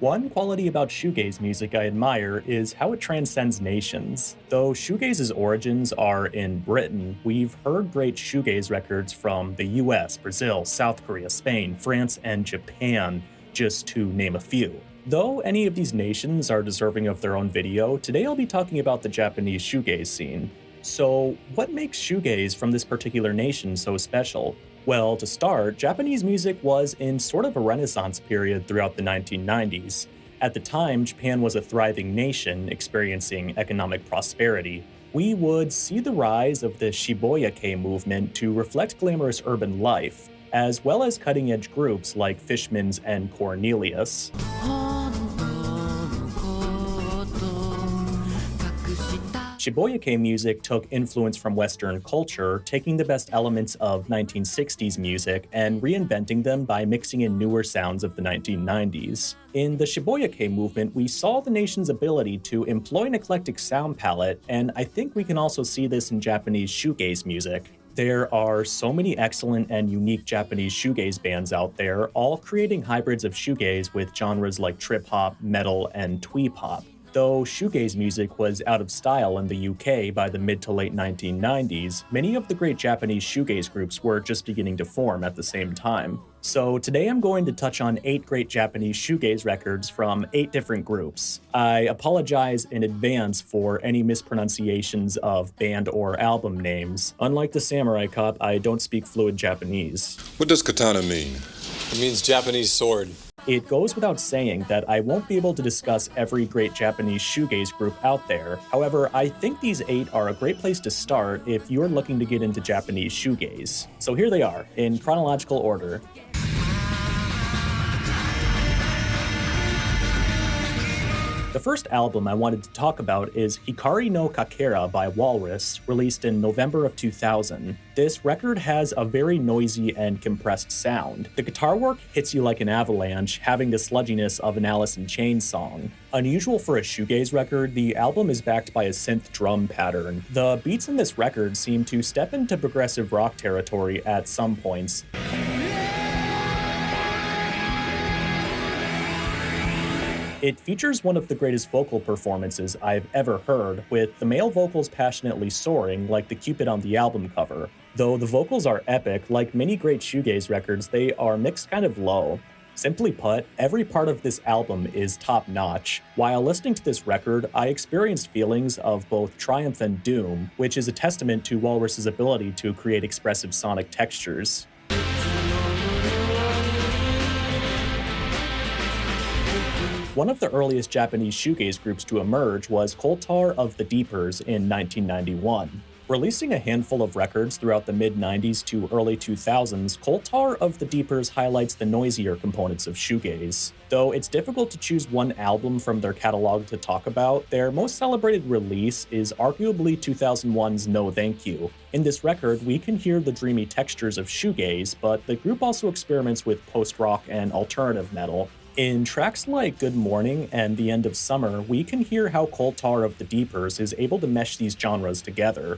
One quality about shoegaze music I admire is how it transcends nations. Though shoegaze's origins are in Britain, we've heard great shoegaze records from the US, Brazil, South Korea, Spain, France, and Japan, just to name a few. Though any of these nations are deserving of their own video, today I'll be talking about the Japanese shoegaze scene. So, what makes shoegaze from this particular nation so special? Well, to start, Japanese music was in sort of a renaissance period throughout the 1990s. At the time, Japan was a thriving nation experiencing economic prosperity. We would see the rise of the Shibuya-Kei movement to reflect glamorous urban life, as well as cutting-edge groups like Fishman's and Cornelius. Shibuya-Kei music took influence from Western culture, taking the best elements of 1960s music and reinventing them by mixing in newer sounds of the 1990s. In the Shibuya-Kei movement, we saw the nation's ability to employ an eclectic sound palette, and I think we can also see this in Japanese shoegaze music. There are so many excellent and unique Japanese shoegaze bands out there, all creating hybrids of shoegaze with genres like trip-hop, metal, and twee-pop. Though shoegaze music was out of style in the UK by the mid to late 1990s, many of the great Japanese shoegaze groups were just beginning to form at the same time. So today I'm going to touch on 8 great Japanese shoegaze records from 8 different groups. I apologize in advance for any mispronunciations of band or album names. Unlike the Samurai Cop, I don't speak fluent Japanese. What does katana mean? It means Japanese sword. It goes without saying that I won't be able to discuss every great Japanese shoegaze group out there. However, I think these 8 are a great place to start if you're looking to get into Japanese shoegaze. So here they are, in chronological order. The first album I wanted to talk about is光のカケラby Walrus, released in November of 2000. This record has a very noisy and compressed sound. The guitar work hits you like an avalanche, having the sludginess of an Alice in Chains song. Unusual for a shoegaze record, the album is backed by a synth drum pattern. The beats in this record seem to step into progressive rock territory at some points. It features one of the greatest vocal performances I've ever heard, with the male vocals passionately soaring like the Cupid on the album cover. Though the vocals are epic, like many great shoegaze records, they are mixed kind of low. Simply put, every part of this album is top-notch. While listening to this record, I experienced feelings of both triumph and doom, which is a testament to Walrus's ability to create expressive sonic textures. One of the earliest Japanese shoegaze groups to emerge was Coaltar of the Deepers in 1991. Releasing a handful of records throughout the mid-90s to early 2000s, Coaltar of the Deepers highlights the noisier components of shoegaze. Though it's difficult to choose one album from their catalog to talk about, their most celebrated release is arguably 2001's No Thank You. In this record, we can hear the dreamy textures of shoegaze, but the group also experiments with post-rock and alternative metal. In tracks like Good Morning and The End of Summer, we can hear how Coaltar of the Deepers is able to mesh these genres together.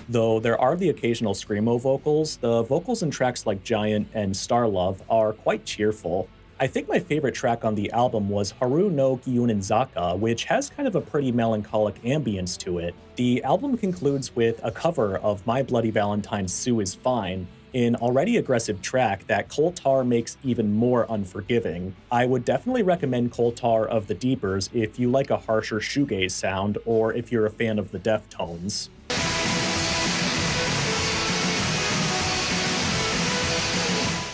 Though there are the occasional screamo vocals, the vocals in tracks like Giant and Starlove are quite cheerful. I think my favorite track on the album was Haru no Gyouninzaka, which has kind of a pretty melancholic ambience to it. The album concludes with a cover of My Bloody Valentine's Sue Is Fine, an already aggressive track that Coaltar makes even more unforgiving. I would definitely recommend Coaltar of the Deepers if you like a harsher shoegaze sound, or if you're a fan of the Deftones.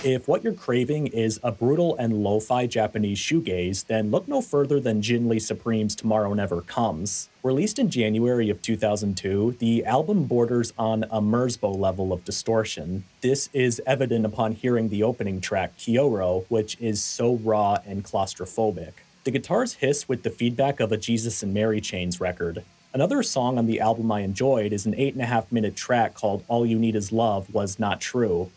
If what you're craving is a brutal and lo-fi Japanese shoegaze, then look no further than Xinlisupreme's Tomorrow Never Comes. Released in January of 2002, the album borders on a Merzbow level of distortion. This is evident upon hearing the opening track, Kyoro, which is so raw and claustrophobic. The guitars hiss with the feedback of a Jesus and Mary Chains record. Another song on the album I enjoyed is an 8.5-minute track called All You Need Is Love Was Not True.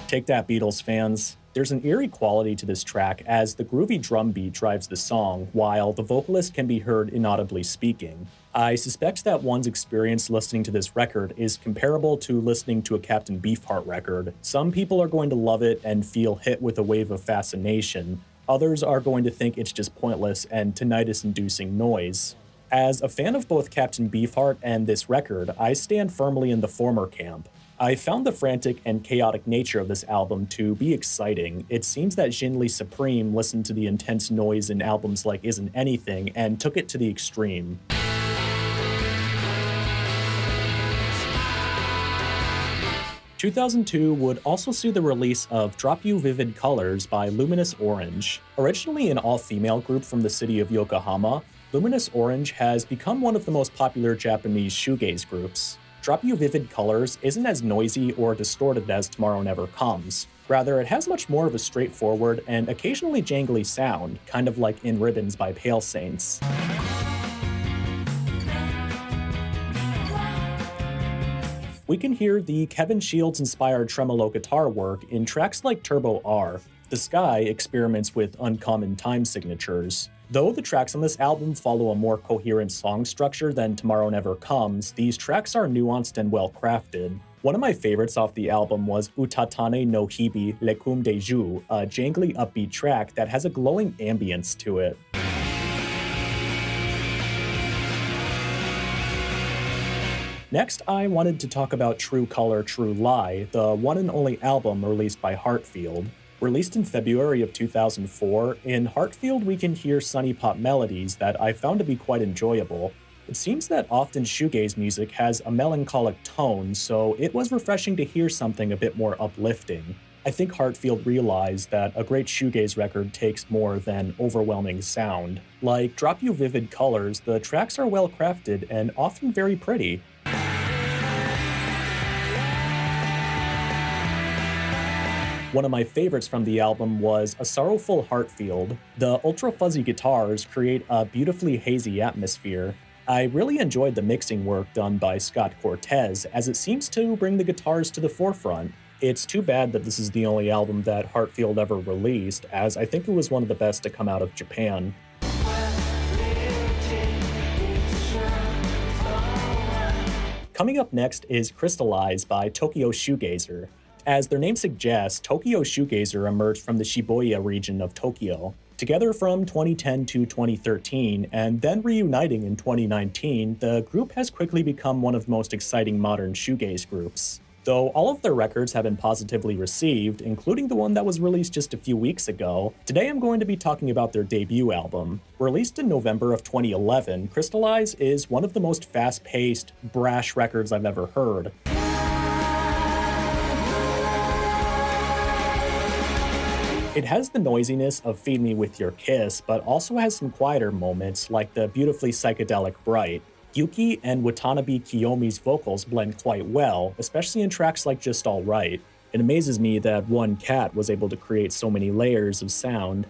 Take that, Beatles fans. There's an eerie quality to this track as the groovy drum beat drives the song, while the vocalist can be heard inaudibly speaking. I suspect that one's experience listening to this record is comparable to listening to a Captain Beefheart record. Some people are going to love it and feel hit with a wave of fascination. Others are going to think it's just pointless and tinnitus-inducing noise. As a fan of both Captain Beefheart and this record, I stand firmly in the former camp. I found the frantic and chaotic nature of this album to be exciting. It seems that Xinlisupreme listened to the intense noise in albums like Isn't Anything and took it to the extreme. – 2002 would also see the release of Drop You Vivid Colors by Luminous Orange. Originally an all-female group from the city of Yokohama, Luminous Orange has become one of the most popular Japanese shoegaze groups. Drop You Vivid Colors isn't as noisy or distorted as Tomorrow Never Comes. Rather, it has much more of a straightforward and occasionally jangly sound, kind of like In Ribbons by Pale Saints. We can hear the Kevin Shields-inspired tremolo guitar work in tracks like Turbo R. The Sky experiments with uncommon time signatures. Though the tracks on this album follow a more coherent song structure than Tomorrow Never Comes, these tracks are nuanced and well-crafted. One of my favorites off the album was Utatane no Hibi Lekum Deju, a jangly upbeat track that has a glowing ambience to it. Next, I wanted to talk about True Color, True Lie, the one and only album released by Hartfield. Released in February of 2004, in Hartfield we can hear sunny pop melodies that I found to be quite enjoyable. It seems that often shoegaze music has a melancholic tone, so it was refreshing to hear something a bit more uplifting. I think Hartfield realized that a great shoegaze record takes more than overwhelming sound. Like Drop You Vivid Colors, the tracks are well crafted and often very pretty. One of my favorites from the album was A Sorrowful Hartfield. The ultra-fuzzy guitars create a beautifully hazy atmosphere. I really enjoyed the mixing work done by Scott Cortez, as it seems to bring the guitars to the forefront. It's too bad that this is the only album that Hartfield ever released, as I think it was one of the best to come out of Japan. Coming up next is Crystallize by Tokyo Shoegazer. As their name suggests, Tokyo Shoegazer emerged from the Shibuya region of Tokyo. Together from 2010 to 2013, and then reuniting in 2019, the group has quickly become one of the most exciting modern shoegaze groups. Though all of their records have been positively received, including the one that was released just a few weeks ago, today I'm going to be talking about their debut album. Released in November of 2011, Crystallize is one of the most fast-paced, brash records I've ever heard. It has the noisiness of Feed Me With Your Kiss, but also has some quieter moments like the beautifully psychedelic Bright. Yuki and Watanabe Kiyomi's vocals blend quite well, especially in tracks like Just Alright. It amazes me that one cat was able to create so many layers of sound.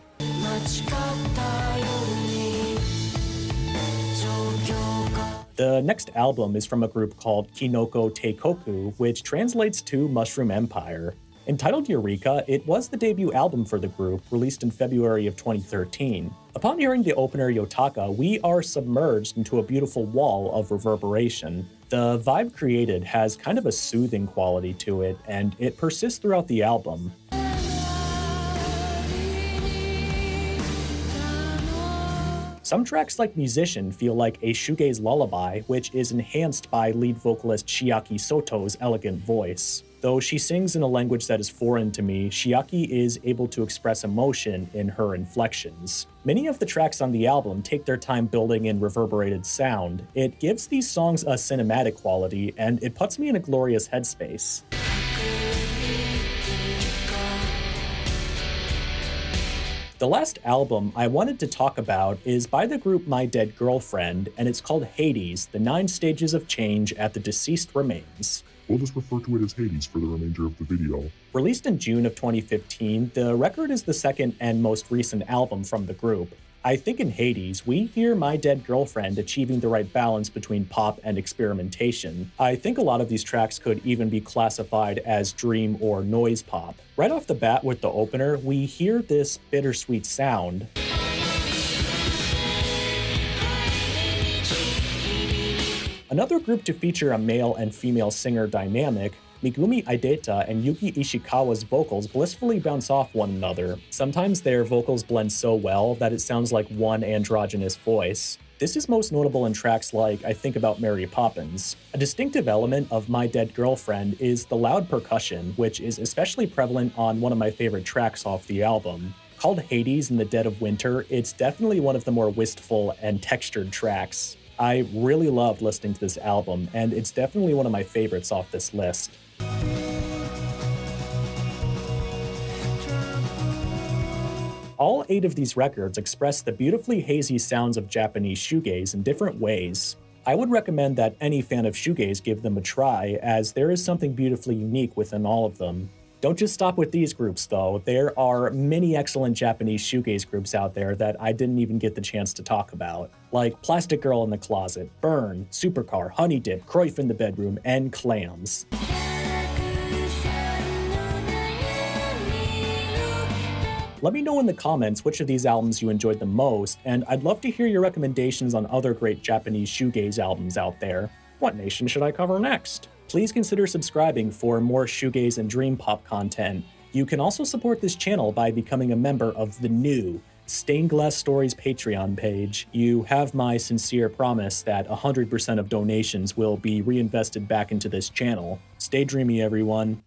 The next album is from a group called Kinoko Teikoku, which translates to Mushroom Empire. Entitled Eureka, it was the debut album for the group, released in February of 2013. Upon hearing the opener Yotaka, we are submerged into a beautiful wall of reverberation. The vibe created has kind of a soothing quality to it, and it persists throughout the album. Some tracks like Musician feel like a shoegaze lullaby, which is enhanced by lead vocalist Chiaki Soto's elegant voice. Though she sings in a language that is foreign to me, Chiaki is able to express emotion in her inflections. Many of the tracks on the album take their time building in reverberated sound. It gives these songs a cinematic quality, and it puts me in a glorious headspace. The last album I wanted to talk about is by the group My Dead Girlfriend, and it's called Hades, The 9 Stages of Change at the Deceased Remains. We'll just refer to it as Hades for the remainder of the video. Released in June of 2015, the record is the second and most recent album from the group. I think in Hades, we hear My Dead Girlfriend achieving the right balance between pop and experimentation. I think a lot of these tracks could even be classified as dream or noise pop. Right off the bat with the opener, we hear this bittersweet sound. Another group to feature a male and female singer dynamic, Megumi Ideta and Yuki Ishikawa's vocals blissfully bounce off one another. Sometimes their vocals blend so well that it sounds like one androgynous voice. This is most notable in tracks like I Think About Mary Poppins. A distinctive element of My Dead Girlfriend is the loud percussion, which is especially prevalent on one of my favorite tracks off the album. Called Hades in the Dead of Winter, it's definitely one of the more wistful and textured tracks. I really loved listening to this album, and it's definitely one of my favorites off this list. All 8 of these records express the beautifully hazy sounds of Japanese shoegaze in different ways. I would recommend that any fan of shoegaze give them a try, as there is something beautifully unique within all of them. Don't just stop with these groups though, there are many excellent Japanese shoegaze groups out there that I didn't even get the chance to talk about, like Plastic Girl in the Closet, Burn, Supercar, Honeydip, Cruyff in the Bedroom, and Clams. Let me know in the comments which of these albums you enjoyed the most, and I'd love to hear your recommendations on other great Japanese shoegaze albums out there. What nation should I cover next? Please consider subscribing for more shoegaze and dream pop content. You can also support this channel by becoming a member of the new Stained Glass Stories Patreon page. You have my sincere promise that 100% of donations will be reinvested back into this channel. Stay dreamy, everyone.